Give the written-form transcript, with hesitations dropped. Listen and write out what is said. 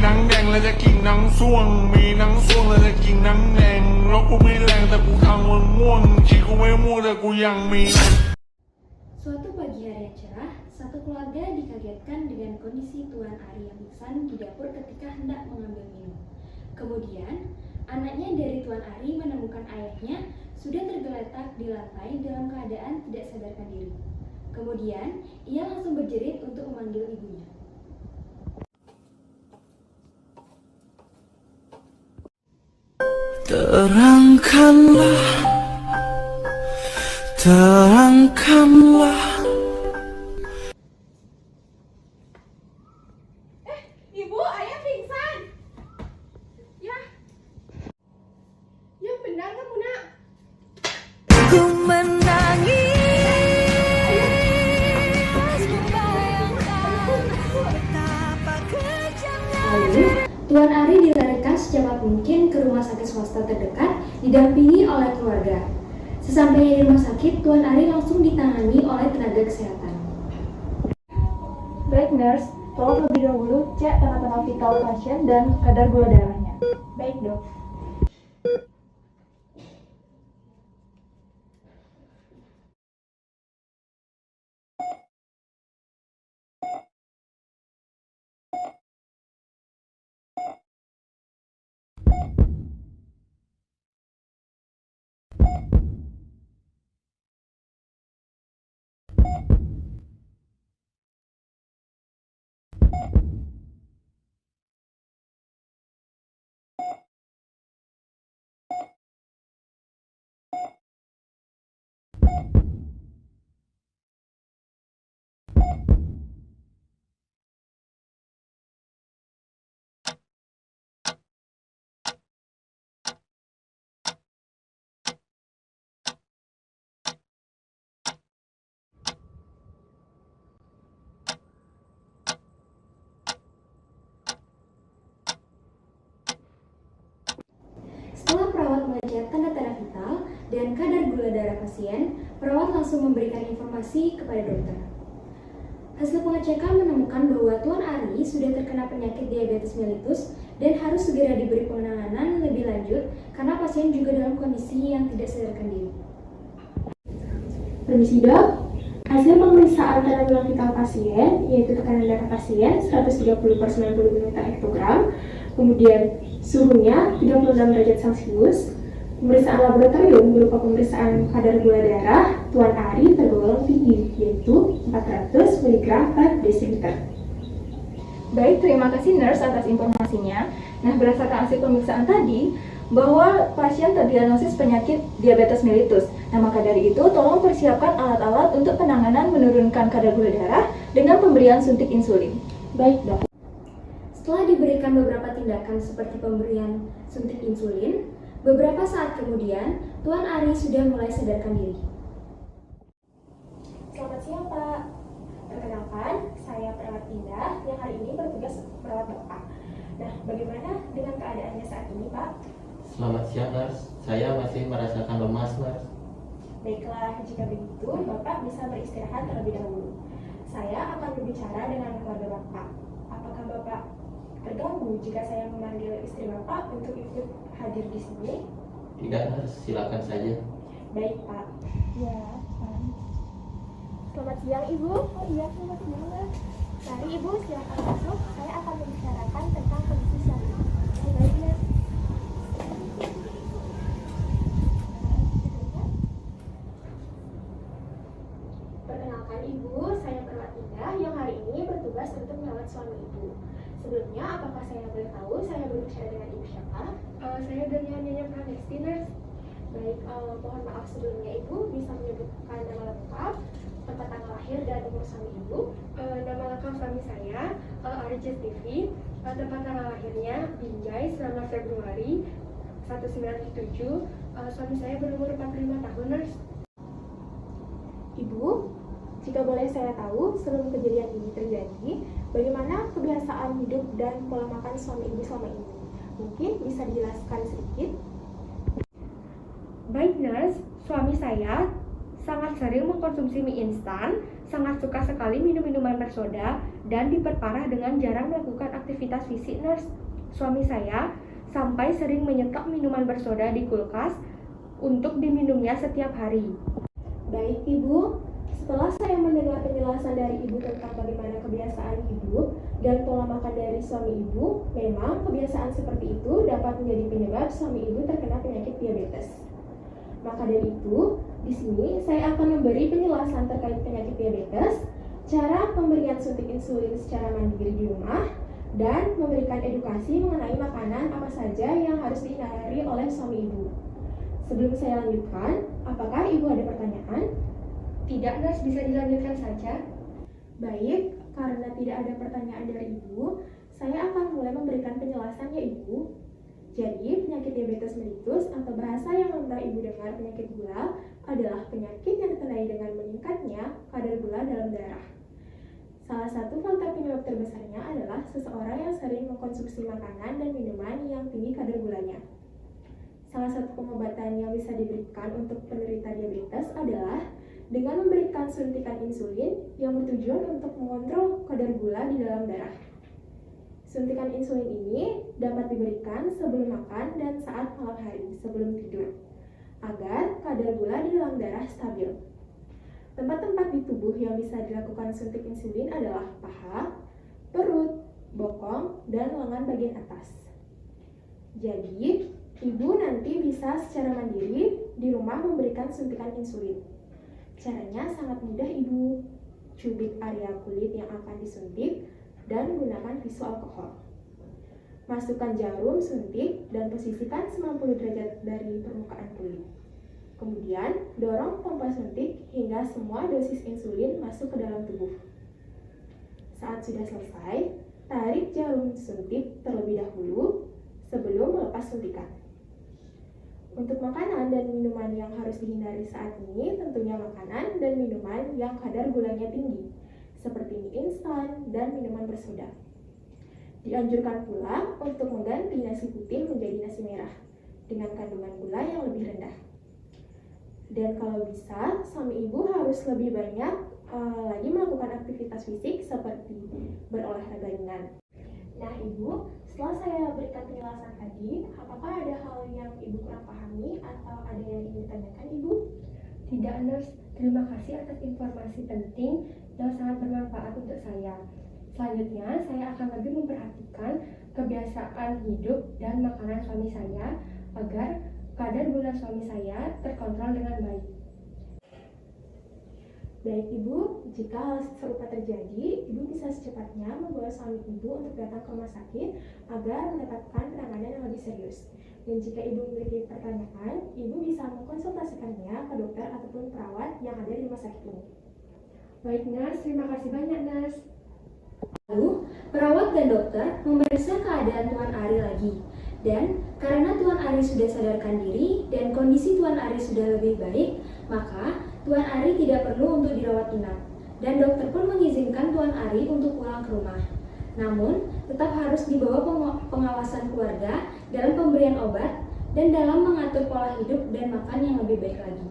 หนังแดงแล้วจะกินหนังส่วงมีหนังส่วงแล้วจะกินหนังแดงแล้วกูไม่แรงแต่กูทางมันม่วงชีกูไม่ม่วงแต่กูยังมี Suatu pagi hari yang cerah, satu keluarga dikagetkan dengan kondisi Tuan Ari yang pingsan di dapur ketika hendak mengambil minum. Kemudian, anaknya dari Tuan Ari menemukan ayahnya sudah tergeletak di lantai dalam keadaan tidak sadarkan diri. Kemudian, ia langsung berjerit untuk memanggil ibunya. Terangkanlah, terangkanlah. Ibu, ayah pingsan. Ya. Ya benar kamu nak. Ku menangis, membayangkan betapa kejamnya. Lalu, Tuan Ari dilarikan secepat mungkin ke rumah sakit swasta terdekat, didampingi oleh keluarga. Sesampainya di rumah sakit, Tuan Ari langsung ditangani oleh tenaga kesehatan. Baik nurse, tolong lebih dahulu cek tanda-tanda vital pasien dan kadar gula darahnya. Baik dok. Setelah perawat mengecek tanda-tanda vital dan kadar gula darah pasien, perawat langsung memberikan informasi kepada dokter. Hasil pengecekan menemukan bahwa Tuan Ari sudah terkena penyakit diabetes mellitus dan harus segera diberi penanganan lebih lanjut karena pasien juga dalam kondisi yang tidak sadarkan diri. Permisi dok, hasil pemeriksaan tanda vital pasien yaitu tekanan darah pasien 130/90 mm/hektogram, kemudian suhunya 36 derajat Celcius. Pemeriksaan laboratorium berupa pemeriksaan kadar gula darah Tuan Ari tergolong tinggi, yaitu 400 mg/dl. Baik, terima kasih nurse atas informasinya. Nah, berdasarkan hasil pemeriksaan tadi, bahwa pasien terdiagnosis penyakit diabetes mellitus. Nah, maka dari itu, tolong persiapkan alat-alat untuk penanganan menurunkan kadar gula darah dengan pemberian suntik insulin. Baik dok. Setelah diberikan beberapa tindakan seperti pemberian suntik insulin, beberapa saat kemudian Tuan Ari sudah mulai sadarkan diri. Selamat siang Pak. Perkenalkan, saya perawat Indah yang hari ini bertugas merawat Bapak. Nah, bagaimana dengan keadaannya saat ini Pak? Selamat siang, Nurse. Saya masih merasakan lemas, Nurse. Baiklah, jika begitu Bapak bisa beristirahat terlebih dahulu. Saya akan berbicara dengan keluarga Bapak. Apakah Bapak terganggu jika saya memanggil istri Bapak untuk ikut hadir di sini? Tidak, Nurse. Silakan saja. Baik, Pak. Ya, Pak. Selamat siang, Ibu. Oh iya, selamat siang, Mas. Mari, Ibu, silakan masuk. Saya akan membicarakan tentang kondisi suami. Baik, Mas. Perkenalkan Ibu, saya perawat Indah yang hari ini bertugas untuk merawat suami Ibu. Sebelumnya, apakah saya boleh tahu saya berbicara dengan Ibu siapa? Saya dengan Nyonya Pramesti, Nurse. Baik, mohon maaf sebelumnya Ibu bisa menyebutkan nama lengkap, tempat tanggal lahir dan umur suami Ibu. Nama lengkap suami saya Arjit TV, tempat tanggal lahirnya Binjai 19 Februari 1997. Suami saya berumur 45 tahun, Nurse. Ibu, jika boleh saya tahu, sebelum kejadian ini terjadi, bagaimana kebiasaan hidup dan pola makan suami Ibu selama ini? Mungkin bisa dijelaskan sedikit? Baik, Nurse. Suami saya sangat sering mengkonsumsi mie instan sangat suka sekali minum minuman bersoda dan diperparah dengan jarang melakukan aktivitas fisik, Nurse. Suami saya sampai sering menyetok minuman bersoda di kulkas untuk diminumnya setiap hari. Baik Ibu, setelah saya mendengar penjelasan dari Ibu tentang bagaimana kebiasaan hidup dan pola makan dari suami Ibu, memang kebiasaan seperti itu dapat menjadi penyebab suami Ibu terkena penyakit diabetes. Maka dari itu, di sini saya akan memberi penjelasan terkait penyakit diabetes, cara pemberian suntik insulin secara mandiri di rumah, dan memberikan edukasi mengenai makanan apa saja yang harus dihindari oleh suami Ibu. Sebelum saya lanjutkan, apakah Ibu ada pertanyaan? Tidak, Nurse, bisa dilanjutkan saja. Baik, karena tidak ada pertanyaan dari Ibu, saya akan mulai memberikan penjelasan ya Ibu. Jadi, penyakit diabetes mellitus atau bahasa yang mudah Ibu dengar penyakit gula adalah penyakit yang ditandai dengan meningkatnya kadar gula dalam darah. Salah satu faktor penyebab terbesarnya adalah seseorang yang sering mengkonsumsi makanan dan minuman yang tinggi kadar gulanya. Salah satu pengobatan yang bisa diberikan untuk penderita diabetes adalah dengan memberikan suntikan insulin yang bertujuan untuk mengontrol kadar gula di dalam darah. Suntikan insulin ini dapat diberikan sebelum makan dan saat malam hari sebelum tidur, agar kadar gula di dalam darah stabil. Tempat-tempat di tubuh yang bisa dilakukan suntik insulin adalah paha, perut, bokong, dan lengan bagian atas. Jadi, Ibu nanti bisa secara mandiri di rumah memberikan suntikan insulin. Caranya sangat mudah Ibu. Cubit area kulit yang akan disuntik dan gunakan tisu alkohol. Masukkan jarum suntik dan posisikan 90 derajat dari permukaan kulit. Kemudian, dorong pompa suntik hingga semua dosis insulin masuk ke dalam tubuh. Saat sudah selesai, tarik jarum suntik terlebih dahulu sebelum melepas suntikan. Untuk makanan dan minuman yang harus dihindari saat ini tentunya makanan dan minuman yang kadar gulanya tinggi, seperti mie instan dan minuman bersoda. Dianjurkan pula untuk mengganti nasi putih menjadi nasi merah dengan kandungan gula yang lebih rendah. Dan kalau bisa, suami Ibu harus lebih banyak lagi melakukan aktivitas fisik seperti berolahraga ringan. Nah Ibu, setelah saya berikan penjelasan tadi, apakah ada hal yang Ibu kurang pahami atau ada yang ingin ditanyakan Ibu? Tidak, Nurse. Terima kasih atas informasi penting yang sangat bermanfaat untuk saya. Selanjutnya, saya akan lebih memperhatikan kebiasaan hidup dan makanan suami saya agar kadar gula suami saya terkontrol dengan baik. Baik Ibu, jika hal serupa terjadi, Ibu bisa secepatnya membawa suami Ibu untuk datang ke rumah sakit agar mendapatkan penanganan yang lebih serius. Dan jika Ibu memiliki pertanyaan, Ibu bisa mengkonsultasikannya ke dokter ataupun perawat yang ada di rumah sakit ini. Baik, Nurse. Terima kasih banyak, Nurse. Lalu, perawat dan dokter memeriksa keadaan Tuan Ari lagi. Dan karena Tuan Ari sudah sadarkan diri dan kondisi Tuan Ari sudah lebih baik, maka Tuan Ari tidak perlu untuk dirawat inap. Dan dokter pun mengizinkan Tuan Ari untuk pulang ke rumah. Namun, tetap harus dibawa pengawasan keluarga dalam pemberian obat dan dalam mengatur pola hidup dan makan yang lebih baik lagi.